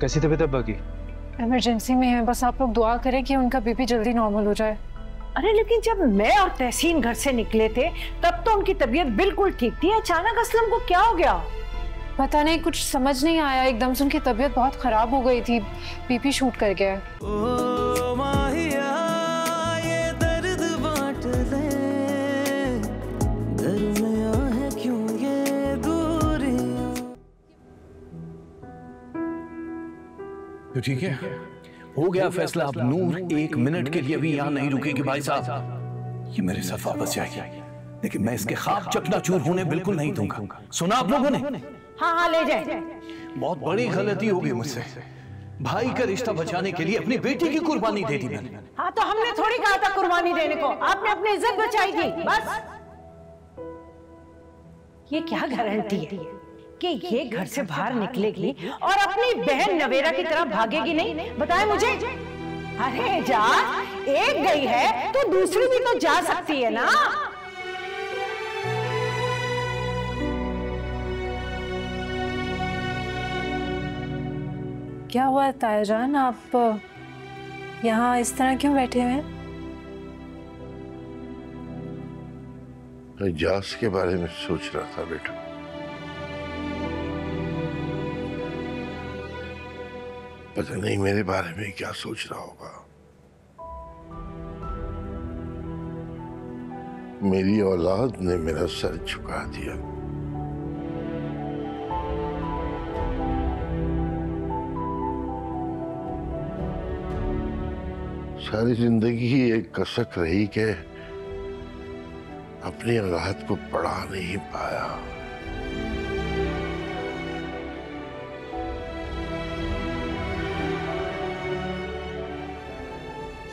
कैसी तबीयत है बाकी? इमरजेंसी में है, बस आप लोग दुआ करें कि उनका बीपी जल्दी नॉर्मल हो जाए। अरे लेकिन जब मैं और तहसीन घर से निकले थे तब तो उनकी तबीयत बिल्कुल ठीक थी। अचानक असलम को क्या हो गया? पता नहीं, कुछ समझ नहीं आया, एकदम से उनकी तबीयत बहुत खराब हो गई थी, बीपी शूट कर गया। ओ माहिया ये दर्द बांट ले, दरमियां है क्यों ये दूरियां। तो ठीक है, हो गया फैसला। अब नूर 1 मिनट के लिए भी यहाँ नहीं रुकेगी भाई साहब। ये मेरे साथ वापस जाएगी, लेकिन मैं इसके ख्वाब चकनाचूर होने बिल्कुल नहीं दूंगा। सुना आप लोगों ने? हाँ हाँ ले जाए। बहुत बड़ी गलती होगी मुझसे। भाई का रिश्ता बचाने के लिए अपनी बेटी की कुर्बानी दे दी मैंने। हाँ तो हमने थोड़ी कहा था कुर्बानी देने को, आपने अपनी इज्जत बचाई थी बस। ये क्या गारंटी है कि ये घर से बाहर निकलेगी और अपनी बहन नवेरा की तरह भागेगी नहीं? बताए मुझे। अरे जा, एक गई है तो दूसरी भी तो जा सकती है ना। क्या हुआ ताया जान, आप यहाँ इस तरह क्यों बैठे हुए हैं? मैं जास के बारे में सोच रहा था बेटा। पता नहीं मेरे बारे में क्या सोच रहा होगा। मेरी औलाद ने मेरा सर झुका दिया। सारी जिंदगी एक कसक रही कि अपनी औलाद को पढ़ा नहीं पाया।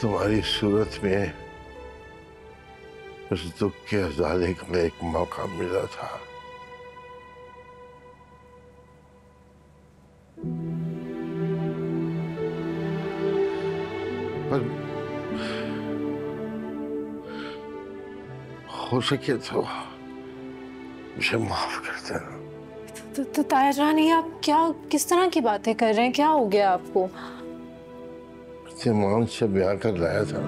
तुम्हारी सूरत में उस दुख के अजाले का एक मौका मिला था। पर हो सके तो मुझे माफ कर देना। तो ताया जान, ये आप क्या, किस तरह की बातें कर रहे हैं? क्या हो गया आपको? ईमान से ब्याह कर लाया था,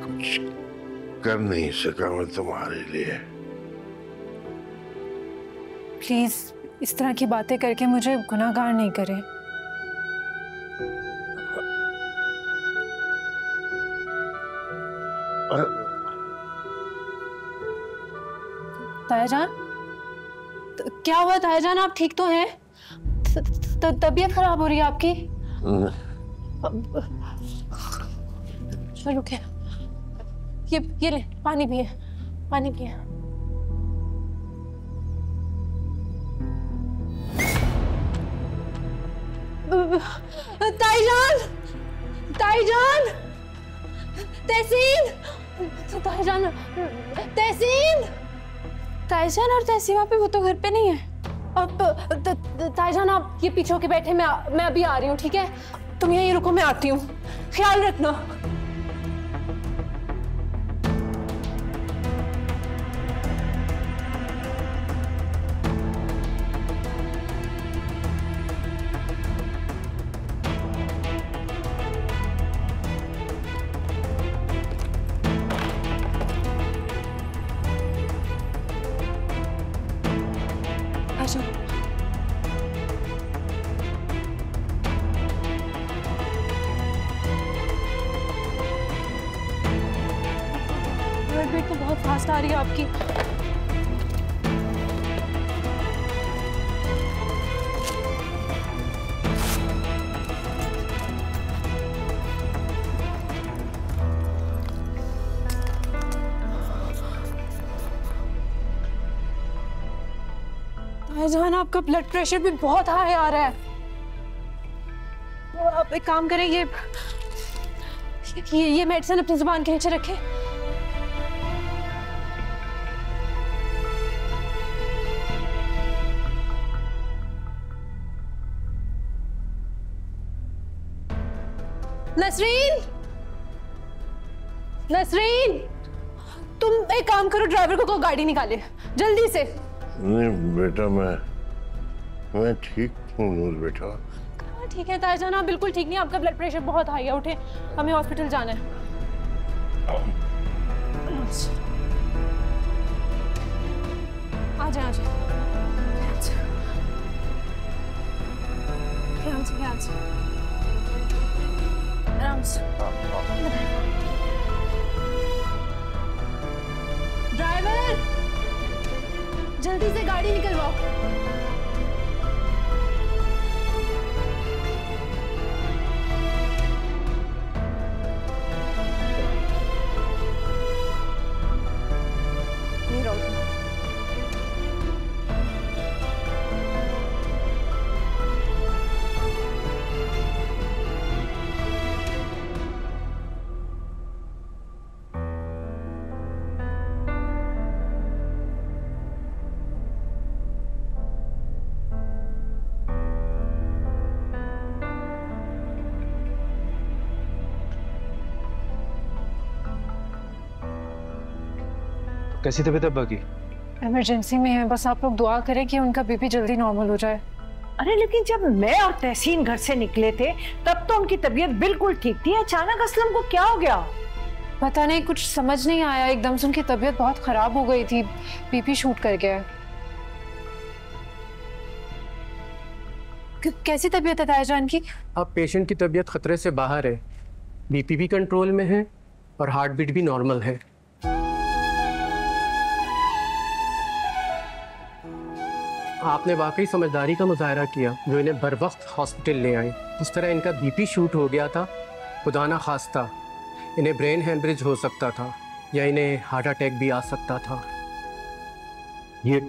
कुछ कर नहीं सका मैं तुम्हारे लिए। प्लीज इस तरह की बातें करके मुझे गुनाहगार नहीं करें। ताया जान, क्या हुआ ताया जान, आप ठीक तो हैं? तबीयत खराब हो रही है आपकी? चलो क्या, ये ले, पानी पिए, पानी पिए। ताईजान, ताईजान, तहसीन, ताईजान, तहसीन, ताईजान और तहसीन वहाँ पे, वो तो घर पे नहीं है। अब ताईजान आप ये पीछे होके बैठे, मैं अभी आ रही हूँ, ठीक है? तुम यहीं रुको, मैं आती हूँ, ख्याल रखना। हार्ट तो बहुत फास्ट आ रही है आपकी। ताईजान आपका ब्लड प्रेशर भी बहुत हाई आ रहा है। तो आप एक काम करें, ये मेडिसिन अपनी जुबान के नीचे रखें। नसरीन, नसरीन, तुम एक काम करो, ड्राइवर को गाड़ी निकाले जल्दी से। नहीं बेटा, मैं मैं ठीक हूँ नूर बेटा। हाँ ठीक है ताईजान, आप बिल्कुल ठीक नहीं, आपका ब्लड प्रेशर बहुत हाई है, उठे हमें हॉस्पिटल जाना है। आ जाए ध्यान से आराम से। ड्राइवर जल्दी से गाड़ी निकलवाओ। कैसी तबीयत है बाकी? इमरजेंसी में है, बस आप लोग दुआ करें कि उनका बीपी जल्दी नॉर्मल हो जाए। अरे लेकिन जब मैं और तहसीन घर से निकले थे तब तो उनकी तबीयत बिल्कुल ठीक थी। अचानक असलम को क्या हो गया? पता नहीं, कुछ समझ नहीं आया, एकदम से उनकी तबीयत बहुत खराब हो गई थी, बीपी शूट कर गया। कैसी तबीयत है ताईजान की? अब पेशेंट की तबीयत खतरे से बाहर है, बीपी भी कंट्रोल में है और हार्ट बीट भी नॉर्मल है। आपने वाकई समझदारी का मुजाहरा किया जो इन्हें बर वक्त हॉस्पिटल ले आए। इस तरह इनका बीपी शूट हो गया था, खुदा ना खास्ता इन्हें ब्रेन हेमरेज हो सकता था या इन्हें हार्ट अटैक भी आ सकता था। ये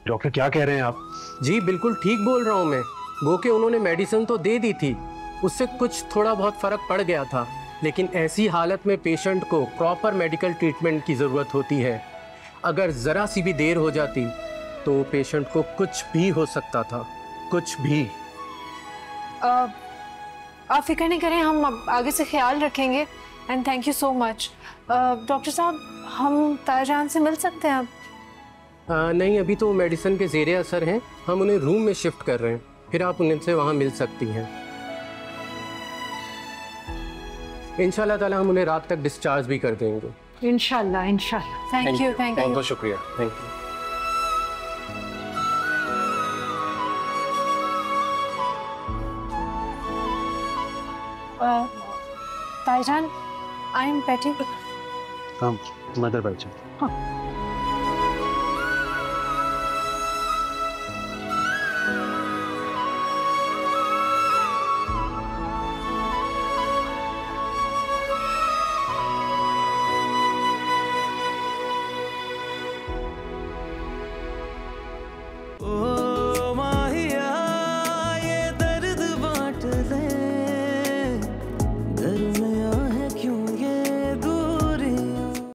डॉक्टर क्या कह रहे हैं आप? जी बिल्कुल ठीक बोल रहा हूँ मैं। वो कि उन्होंने मेडिसिन तो दे दी थी, उससे कुछ थोड़ा बहुत फ़र्क पड़ गया था, लेकिन ऐसी हालत में पेशेंट को प्रॉपर मेडिकल ट्रीटमेंट की ज़रूरत होती है। अगर ज़रा सी भी देर हो जाती तो पेशेंट को कुछ भी हो सकता था, कुछ भी। आप फिक्र नहीं करें, हम आगे से ख्याल रखेंगे and thank you so much. Doctor साहब, हम ताईजान से मिल सकते हैं अब? नहीं, अभी तो मेडिसिन के ज़ेरे असर हैं, हम उन्हें रूम में शिफ्ट कर रहे हैं, फिर आप उनसे वहाँ मिल सकती हैं। इंशाल्लाह ताला हम उन्हें रात तक डिस्चार्ज भी कर देंगे। इंशाल्लाह इंशाल्लाह। थैंक यू बहुत बहुत शुक्रिया, थैंक यू। ताईजान, आई एम पेटी। मदर बैठ जाओ। हाँ।